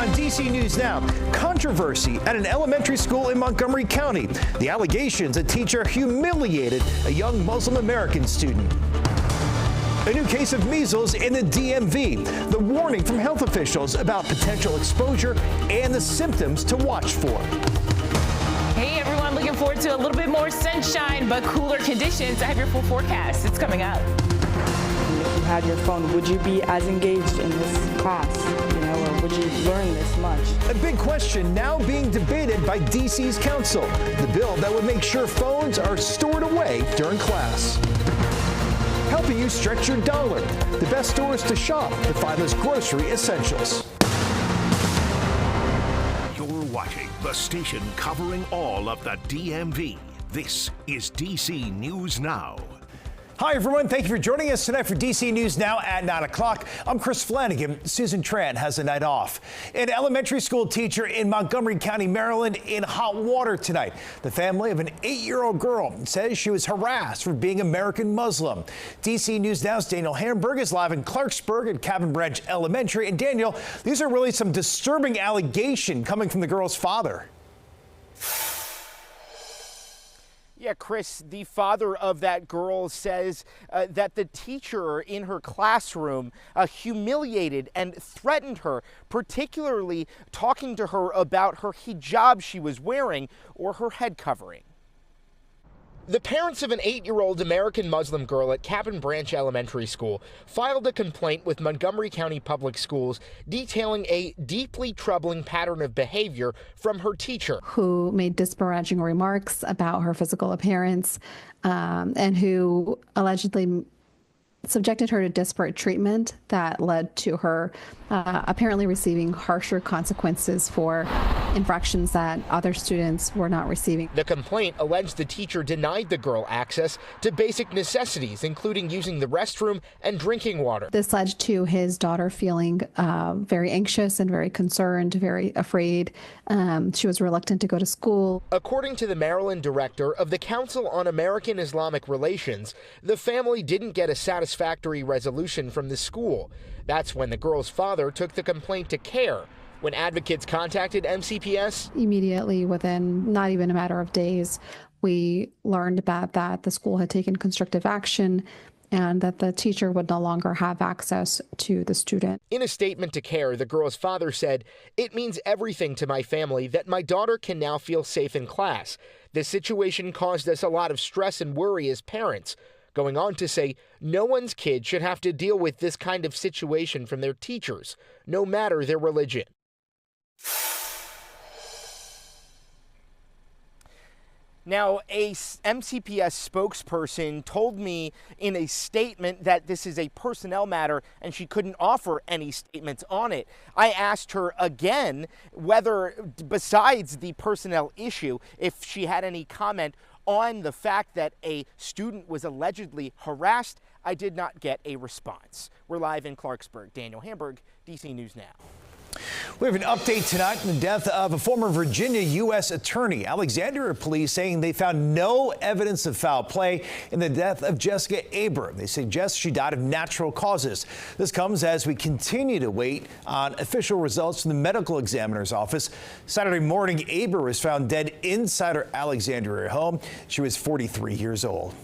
on DC News Now. Controversy at an elementary school in Montgomery County. The allegations a teacher humiliated a young Muslim American student. A new case of measles in the DMV. The warning from health officials about potential exposure and the symptoms to watch for. Hey everyone, looking forward to a little bit more sunshine but cooler conditions. I have your full forecast. It's coming up. If you had your phone, would you be as engaged in this class, or would you learn this much? A big question now being debated by DC's council. The bill that would make sure phones are stored away during class. Helping you stretch your dollar. The best stores to shop to find those grocery essentials. You're watching the station covering all of the DMV. This is DC News Now. Hi, everyone. Thank you for joining us tonight for DC News Now at 9 o'clock. I'm Chris Flanagan. Susan Tran has a night off. An elementary school teacher in Montgomery County, Maryland, in hot water tonight. The family of an 8-year-old girl says she was harassed for being American Muslim. DC News Now's Daniel Hamburg is live in Clarksburg at Cabin Branch Elementary. And Daniel, these are really some disturbing allegations coming from the girl's father. Yeah, Chris, the father of that girl says that the teacher in her classroom humiliated and threatened her, particularly talking to her about her hijab she was wearing or her head covering. The parents of an 8-year-old American Muslim girl at Cabin Branch Elementary School filed a complaint with Montgomery County Public Schools detailing a deeply troubling pattern of behavior from her teacher, who made disparaging remarks about her physical appearance and who allegedly subjected her to disparate treatment that led to her apparently receiving harsher consequences for infractions that other students were not receiving. The complaint alleged the teacher denied the girl access to basic necessities, including using the restroom and drinking water. This led to his daughter feeling very anxious and very concerned, very afraid. She was reluctant to go to school. According to the Maryland director of the Council on American Islamic Relations, the family didn't get a satisfactory resolution from the school. That's when the girl's father took the complaint to CARE. When advocates contacted MCPS, immediately, within not even a matter of days, we learned that the school had taken constructive action and that the teacher would no longer have access to the student. In a statement to CARE, the girl's father said, "It means everything to my family that my daughter can now feel safe in class. This situation caused us a lot of stress and worry as parents." Going on to say, no one's kid should have to deal with this kind of situation from their teachers, no matter their religion. Now, a MCPS spokesperson told me in a statement that this is a personnel matter and she couldn't offer any statements on it. I asked her again whether, besides the personnel issue, if she had any comment on the fact that a student was allegedly harassed. I did not get a response. We're live in Clarksburg. Daniel Hamburg, DC News Now. We have an update tonight on the death of a former Virginia U.S. attorney. Alexandria police saying they found no evidence of foul play in the death of Jessica Aber. They suggest she died of natural causes. This comes as we continue to wait on official results from the medical examiner's office. Saturday morning, Aber was found dead inside her Alexandria home. She was 43 years old.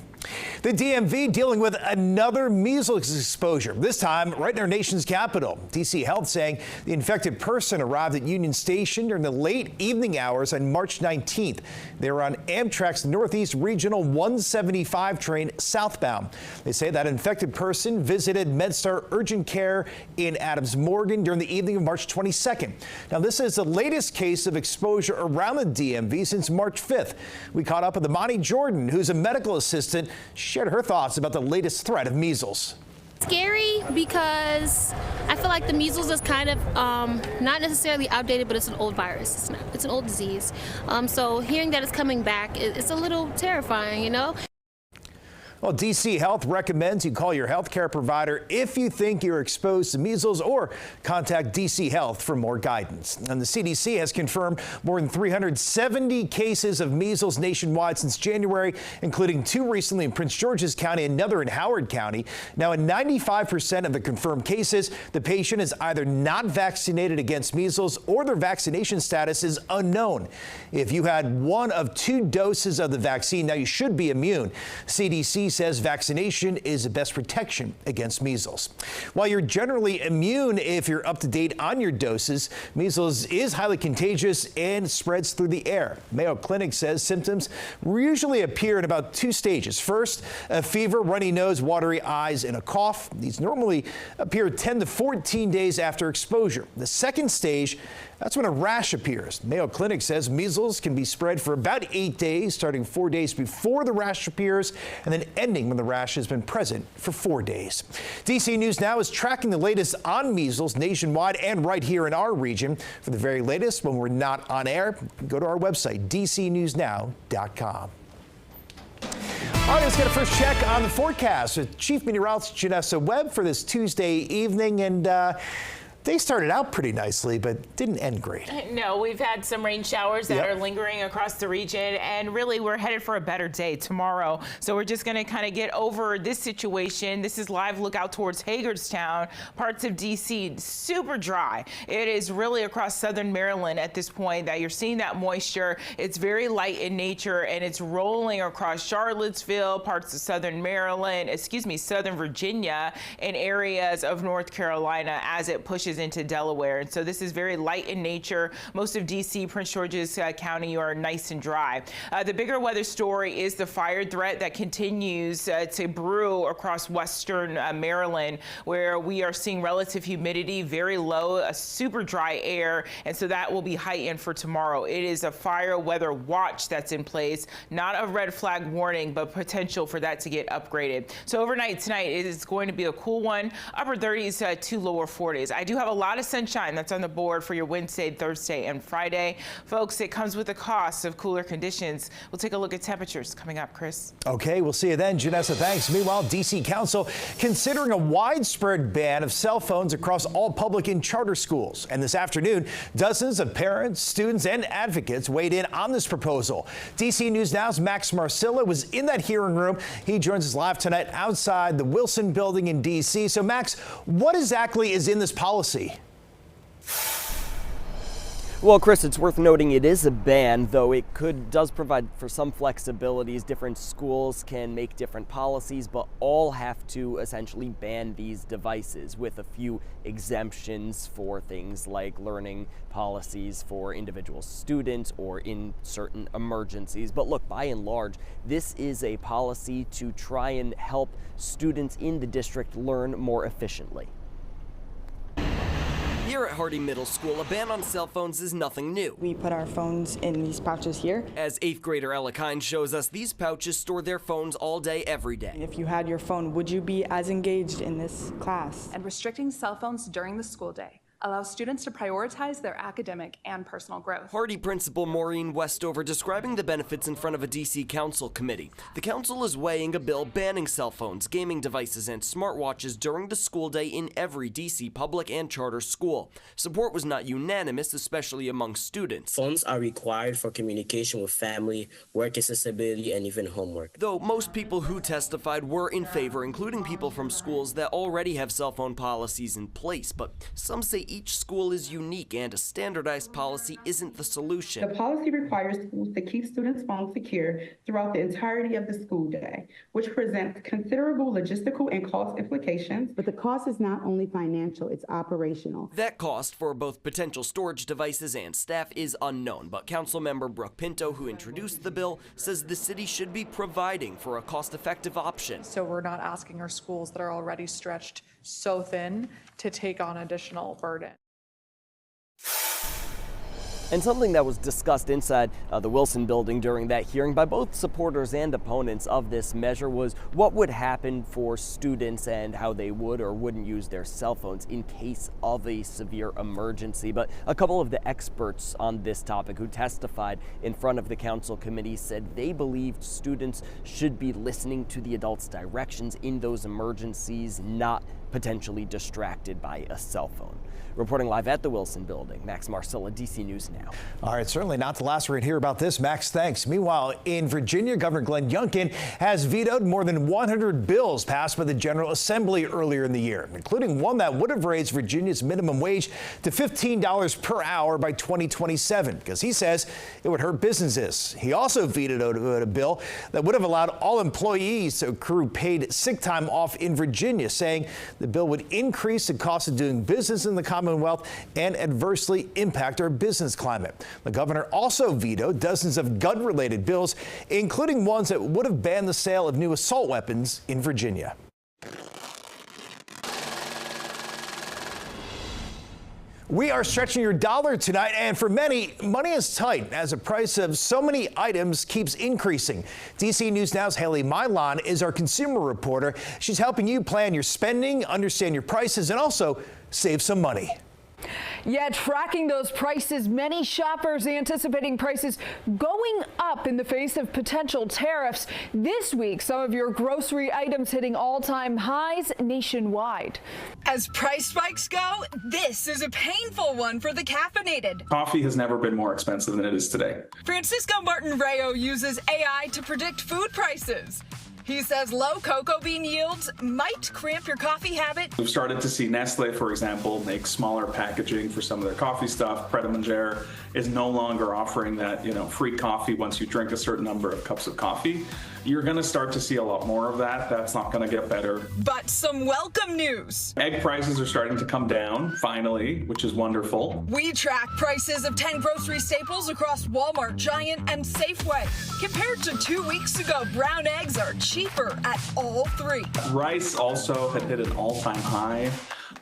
The DMV dealing with another measles exposure, this time right in our nation's capital. DC Health saying the infected person arrived at Union Station during the late evening hours on March 19th. They were on Amtrak's Northeast Regional 175 train southbound. They say that infected person visited MedStar Urgent Care in Adams Morgan during the evening of March 22nd. Now, this is the latest case of exposure around the DMV since March 5th. We caught up with Amani Jordan, who's a medical assistant. She shared her thoughts about the latest threat of measles. Scary because I feel like the measles is kind of not necessarily outdated, but it's an old virus. It's an old disease. So hearing that it's coming back, it's a little terrifying, you know? Well, DC Health recommends you call your healthcare provider if you think you're exposed to measles, or contact DC Health for more guidance. And the CDC has confirmed more than 370 cases of measles nationwide since January, including 2 recently in Prince George's County, another in Howard County. Now, in 95% of the confirmed cases, the patient is either not vaccinated against measles or their vaccination status is unknown. If you had 1 of 2 doses of the vaccine, now you should be immune. CDC says vaccination is the best protection against measles. While you're generally immune if you're up to date on your doses, measles is highly contagious and spreads through the air. Mayo Clinic says symptoms usually appear in about 2 stages. First, a fever, runny nose, watery eyes, and a cough. These normally appear 10 to 14 days after exposure. The second stage, that's when a rash appears. Mayo Clinic says measles can be spread for about 8 days, starting 4 days before the rash appears, and then ending when the rash has been present for 4 days. DC News Now is tracking the latest on measles nationwide and right here in our region. For the very latest, when we're not on air, go to our website, dcnewsnow.com. All right, let's get a first check on the forecast with Chief Meteorologist Janessa Webb for this Tuesday evening. And they started out pretty nicely, but didn't end great. No, we've had some rain showers that are lingering across the region, and really we're headed for a better day tomorrow. So we're just going to kind of get over this situation. This is live look out towards Hagerstown, parts of DC, super dry. It is really across southern Maryland at this point that you're seeing that moisture. It's very light in nature, and it's rolling across Charlottesville, parts of southern Maryland, southern Virginia, and areas of North Carolina as it pushes into Delaware. And so this is very light in nature. Most of DC, Prince George's County are nice and dry. The bigger weather story is the fire threat that continues to brew across western Maryland, where we are seeing relative humidity very low, a super dry air, and so that will be heightened for tomorrow. It is a fire weather watch that's in place, not a red flag warning, but potential for that to get upgraded. So overnight tonight, it is going to be a cool one, upper 30s to lower 40s. I do have a lot of sunshine that's on the board for your Wednesday, Thursday, and Friday. Folks, it comes with the cost of cooler conditions. We'll take a look at temperatures coming up, Chris. Okay, we'll see you then, Janessa. Thanks. Meanwhile, D.C. Council considering a widespread ban of cell phones across all public and charter schools. And this afternoon, dozens of parents, students, and advocates weighed in on this proposal. D.C. News Now's Max Marcilla was in that hearing room. He joins us live tonight outside the Wilson Building in D.C. So, Max, what exactly is in this policy? Well, Chris, it's worth noting it is a ban, though it does provide for some flexibilities. Different schools can make different policies, but all have to essentially ban these devices, with a few exemptions for things like learning policies for individual students or in certain emergencies. But look, by and large, this is a policy to try and help students in the district learn more efficiently. Here at Hardy Middle School, a ban on cell phones is nothing new. We put our phones in these pouches here. As 8th grader Ella Kine shows us, these pouches store their phones all day, every day. If you had your phone, would you be as engaged in this class? And restricting cell phones during the school day allows students to prioritize their academic and personal growth. Hardy Principal Maureen Westover describing the benefits in front of a DC Council committee. The council is weighing a bill banning cell phones, gaming devices, and smartwatches during the school day in every DC public and charter school. Support was not unanimous, especially among students. Phones are required for communication with family, work accessibility, and even homework. Though most people who testified were in favor, including people from schools that already have cell phone policies in place, but some say each school is unique and a standardized policy isn't the solution. The policy requires schools to keep students' phones secure throughout the entirety of the school day, which presents considerable logistical and cost implications. But the cost is not only financial, it's operational. That cost for both potential storage devices and staff is unknown, but Councilmember Brooke Pinto, who introduced the bill, says the city should be providing for a cost-effective option. So we're not asking our schools that are already stretched so thin to take on additional burden. And something that was discussed inside the Wilson building during that hearing by both supporters and opponents of this measure was what would happen for students and how they would or wouldn't use their cell phones in case of a severe emergency. But a couple of the experts on this topic who testified in front of the council committee said they believed students should be listening to the adults' directions in those emergencies, not potentially distracted by a cell phone. Reporting live at the Wilson building, Max Marcilla, DC News Now. All right, certainly not the last we're going to hear about this. Max, thanks. Meanwhile, in Virginia, Governor Glenn Youngkin has vetoed more than 100 bills passed by the General Assembly earlier in the year, including one that would have raised Virginia's minimum wage to $15 per hour by 2027, because he says it would hurt businesses. He also vetoed a bill that would have allowed all employees to accrue paid sick time off in Virginia, saying the bill would increase the cost of doing business in the Commonwealth and adversely impact our business climate. The governor also vetoed dozens of gun-related bills, including ones that would have banned the sale of new assault weapons in Virginia. We are stretching your dollar tonight, and for many, money is tight as the price of so many items keeps increasing. DC News Now's Haley Milan is our consumer reporter. She's helping you plan your spending, understand your prices, and also save some money. Yeah, tracking those prices, many shoppers anticipating prices going up in the face of potential tariffs. This week, some of your grocery items hitting all-time highs nationwide. As price spikes go, this is a painful one for the caffeinated. Coffee has never been more expensive than it is today. Francisco Martin-Rayo uses AI to predict food prices. He says low cocoa bean yields might cramp your coffee habit. We've started to see Nestle, for example, make smaller packaging for some of their coffee stuff. Pret a Manger is no longer offering that, free coffee once you drink a certain number of cups of coffee. You're going to start to see a lot more of that. That's not going to get better. But some welcome news. Egg prices are starting to come down, finally, which is wonderful. We track prices of 10 grocery staples across Walmart, Giant, and Safeway. Compared to 2 weeks ago, brown eggs are cheaper at all three. Rice also had hit an all-time high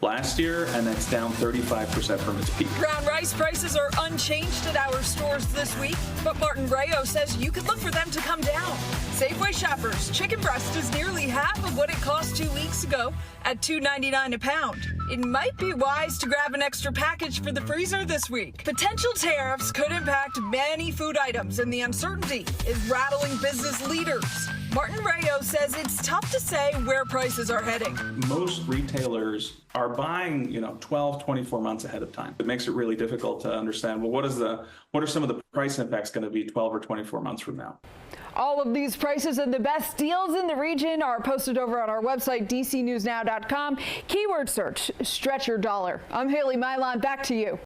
last year, and that's down 35% from its peak. Brown rice prices are unchanged at our stores this week, but Martin Rayo says you could look for them to come down. Safeway shoppers, chicken breast is nearly half of what it cost 2 weeks ago at $2.99 a pound. It might be wise to grab an extra package for the freezer this week. Potential tariffs could impact many food items, and the uncertainty is rattling business leaders. Martin Rayo says it's tough to say where prices are heading. Most retailers are buying, 12, 24 months ahead of time. It makes it really difficult to understand, well, what are some of the price impacts going to be 12 or 24 months from now? All of these prices and the best deals in the region are posted over on our website, dcnewsnow.com. Keyword search, stretch your dollar. I'm Haley Milan, back to you.